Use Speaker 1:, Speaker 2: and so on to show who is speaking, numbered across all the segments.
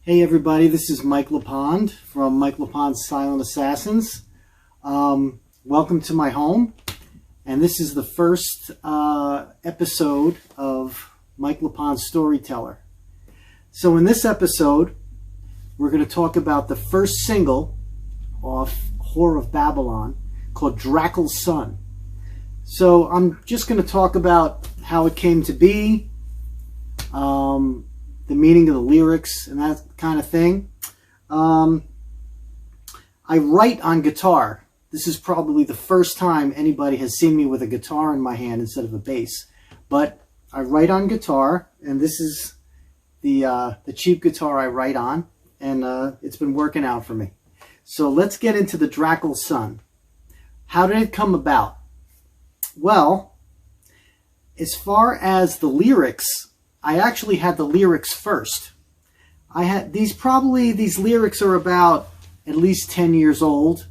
Speaker 1: Hey everybody, this is Mike LePond from Mike LePond's Silent Assassins. Welcome to my home, and this is the first episode of Mike LePond's Storyteller. So in this episode, we're going to talk about the first single off Whore of Babylon called Dracul Son. So I'm just going to talk about how it came to be, the meaning of the lyrics and that kind of thing. I write on guitar. This is probably the first time anybody has seen me with a guitar in my hand instead of a bass. But I write on guitar, and this is the cheap guitar I write on, and it's been working out for me. So let's get into the Dracul Son. How did it come about? Well, as far as the lyrics, I actually had the lyrics first. I had these lyrics are about at least 10 years old,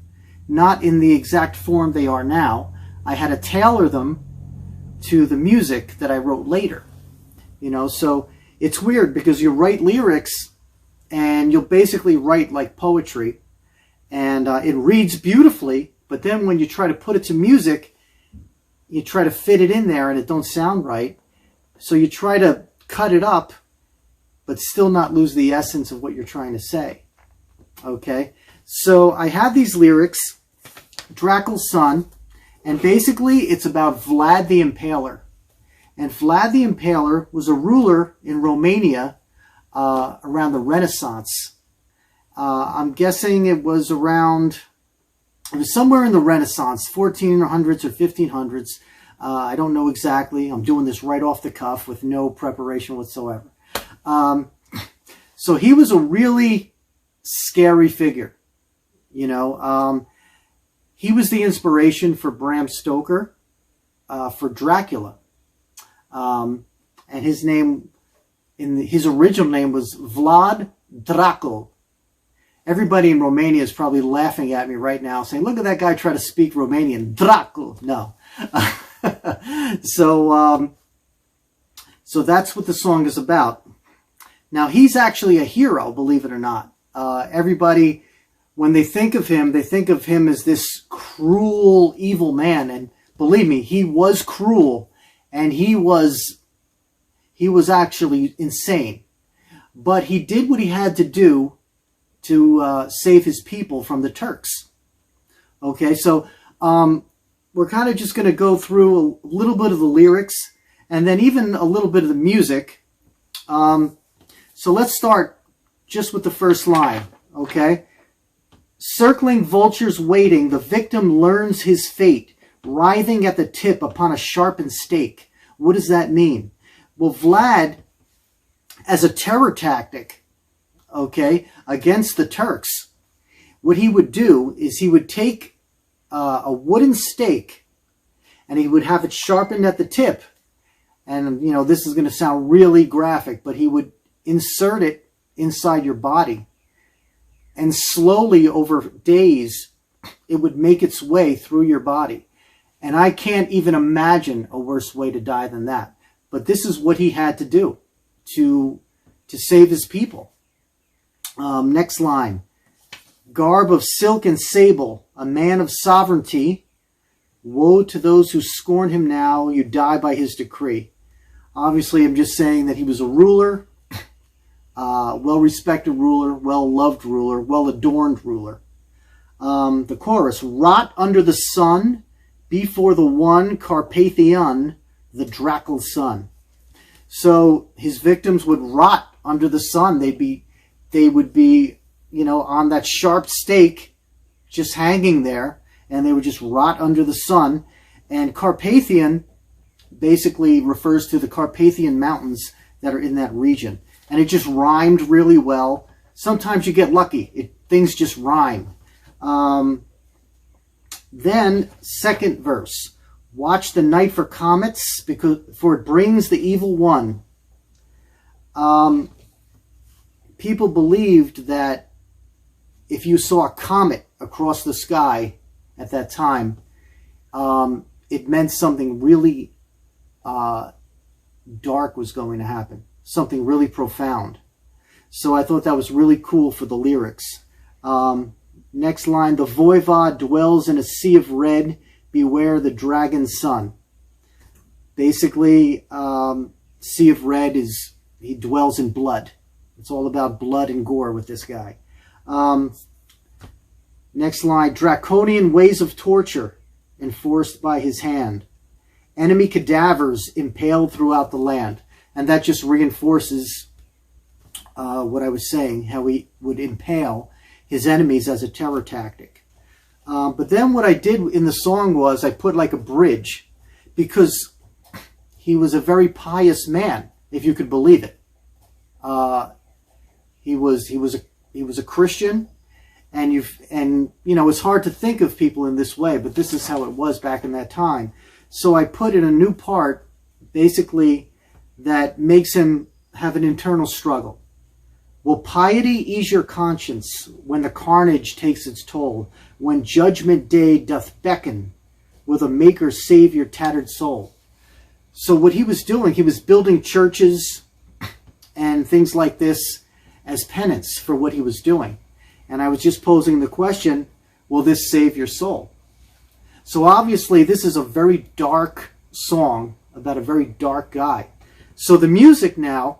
Speaker 1: not in the exact form they are now. I had to tailor them to the music that I wrote later. So it's weird because you write lyrics and you'll basically write like poetry, and it reads beautifully, but then when you try to put it to music, you try to fit it in there and it don't sound right. So you try to cut it up, but still not lose the essence of what you're trying to say. Okay, so I had these lyrics, Dracul Son, and basically it's about Vlad the Impaler. And Vlad the Impaler was a ruler in Romania around the Renaissance. I'm guessing it was somewhere in the Renaissance, 1400s or 1500s. I don't know exactly. I'm doing this right off the cuff with no preparation whatsoever. So he was a really scary figure. He was the inspiration for Bram Stoker, for Dracula. And his name, his original name was Vlad Dracul. Everybody in Romania is probably laughing at me right now, saying, look at that guy try to speak Romanian. Dracul. No. So that's what the song is about. Now, he's actually a hero, believe it or not. Everybody, when they think of him as this cruel, evil man. And believe me, he was cruel, and he was actually insane. But he did what he had to do to save his people from the Turks. Okay, so we're kind of just going to go through a little bit of the lyrics and then even a little bit of the music. So let's start just with the first line, okay? Circling vultures waiting, the victim learns his fate, writhing at the tip upon a sharpened stake. What does that mean? Well, Vlad, as a terror tactic, okay, against the Turks, what he would do is he would take a wooden stake, and he would have it sharpened at the tip. And, this is going to sound really graphic, but he would insert it inside your body. And slowly, over days, it would make its way through your body. And I can't even imagine a worse way to die than that. But this is what he had to do to save his people. Next line. Garb of silk and sable, a man of sovereignty. Woe to those who scorn him now, you die by his decree. Obviously, I'm just saying that he was a ruler, well-respected ruler, well-loved ruler, well-adorned ruler. The chorus, rot under the sun, before the one Carpathian, the Dracul Son. So his victims would rot under the sun. They would be on that sharp stake, just hanging there, and they would just rot under the sun. And Carpathian basically refers to the Carpathian Mountains that are in that region. And it just rhymed really well. Sometimes you get lucky. Things just rhyme. Then, second verse. Watch the night for comets, for it brings the evil one. People believed that if you saw a comet across the sky at that time, it meant something really dark was going to happen, something really profound. So I thought that was really cool for the lyrics. Next line, the voivod dwells in a sea of red, beware the Dracul Son. Basically, sea of red is, he dwells in blood. It's all about blood and gore with this guy. Next line, draconian ways of torture enforced by his hand. Enemy cadavers impaled throughout the land. And that just reinforces what I was saying, how he would impale his enemies as a terror tactic. But then what I did in the song was I put like a bridge, because he was a very pious man, if you could believe it. He was a Christian, and you know, it's hard to think of people in this way, but this is how it was back in that time. So I put in a new part, basically, that makes him have an internal struggle. Will piety ease your conscience when the carnage takes its toll, when judgment day doth beckon, will the Maker save your tattered soul? So what he was doing, he was building churches and things like this as penance for what he was doing. And I was just posing the question, will this save your soul? So obviously this is a very dark song about a very dark guy. So the music now,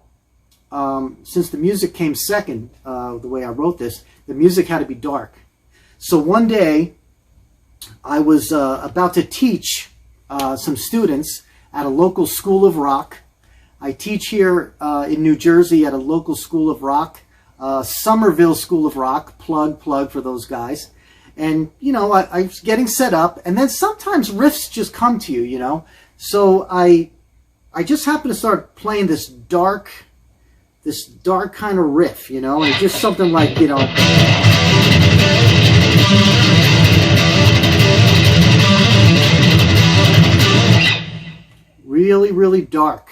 Speaker 1: since the music came second, the way I wrote this, the music had to be dark. So one day I was about to teach some students at a local school of rock. I teach here in New Jersey at a local school of rock, Somerville School of Rock, plug for those guys. And, you know, I was getting set up, and then sometimes riffs just come to you, you know. So I just happened to start playing this dark kind of riff, you know, and just something like, you know, really, really dark.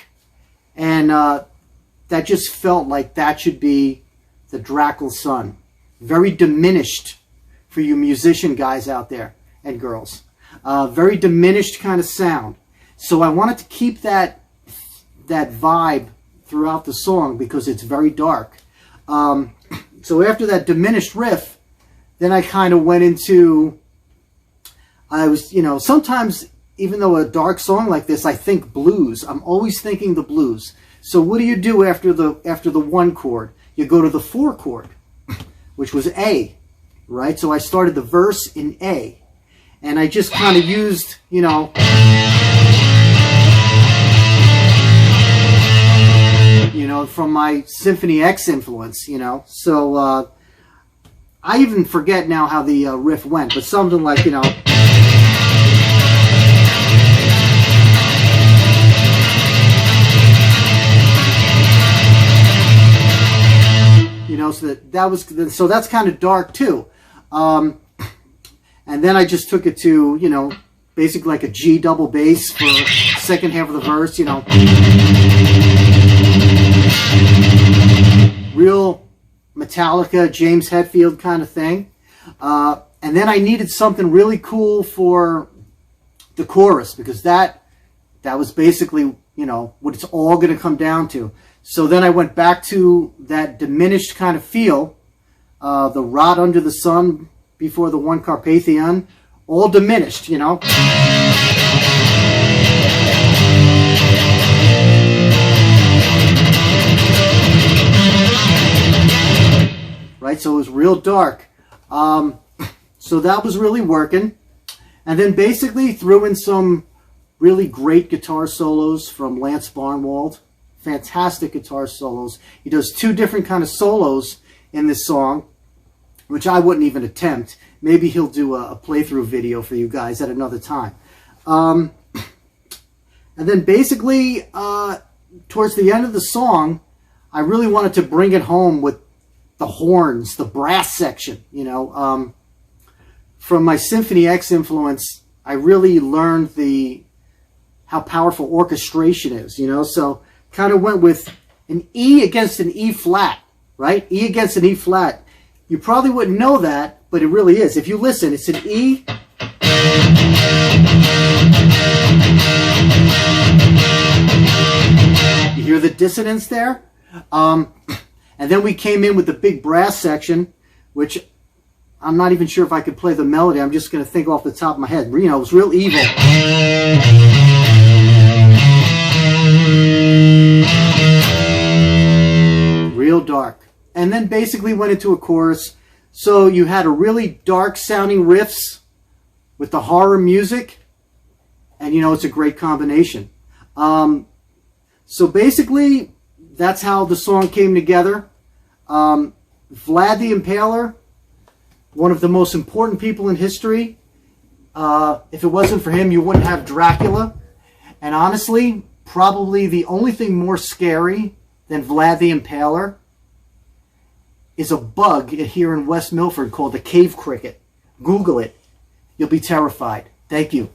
Speaker 1: And that just felt like that should be the Dracul Son. Very diminished for you musician guys out there and girls. Very diminished kind of sound. So I wanted to keep that vibe throughout the song because it's very dark. So after that diminished riff, then I kind of went into, I was, you know, sometimes even though a dark song like this, I think blues. I'm always thinking the blues. So what do you do after the 1 chord? You go to the 4 chord, which was A, right? So I started the verse in A, and I just kind of used, you know, from my Symphony X influence, you know. So I even forget now how the riff went, but something like, you know, so that's kind of dark too. And then I just took it to, you know, basically like a G double bass for second half of the verse, you know. Real Metallica, James Hetfield kind of thing. And then I needed something really cool for the chorus, because that was basically, you know, what it's all going to come down to. So then I went back to that diminished kind of feel, the rot under the sun before the one Carpathian, all diminished, you know. Right, so it was real dark. So that was really working. And then basically threw in some really great guitar solos from Lance Barnwald. Fantastic guitar solos. He does 2 different kind of solos in this song, which I wouldn't even attempt. Maybe he'll do a playthrough video for you guys at another time. And then basically, towards the end of the song, I really wanted to bring it home with the horns, the brass section, you know. From my Symphony X influence, I really learned how powerful orchestration is, you know. So kind of went with an E against an E flat, right? E against an E flat. You probably wouldn't know that, but it really is. If you listen, it's an E. You hear the dissonance there? And And then we came in with the big brass section, which I'm not even sure if I could play the melody. I'm just going to think off the top of my head. You know, it was real evil. Real dark. And then basically went into a chorus. So you had a really dark sounding riffs with the horror music. And you know, it's a great combination. So basically, that's how the song came together. Vlad the Impaler, one of the most important people in history. If it wasn't for him, you wouldn't have Dracula. And honestly, probably the only thing more scary than Vlad the Impaler is a bug here in West Milford called the cave cricket. Google it. You'll be terrified. Thank you.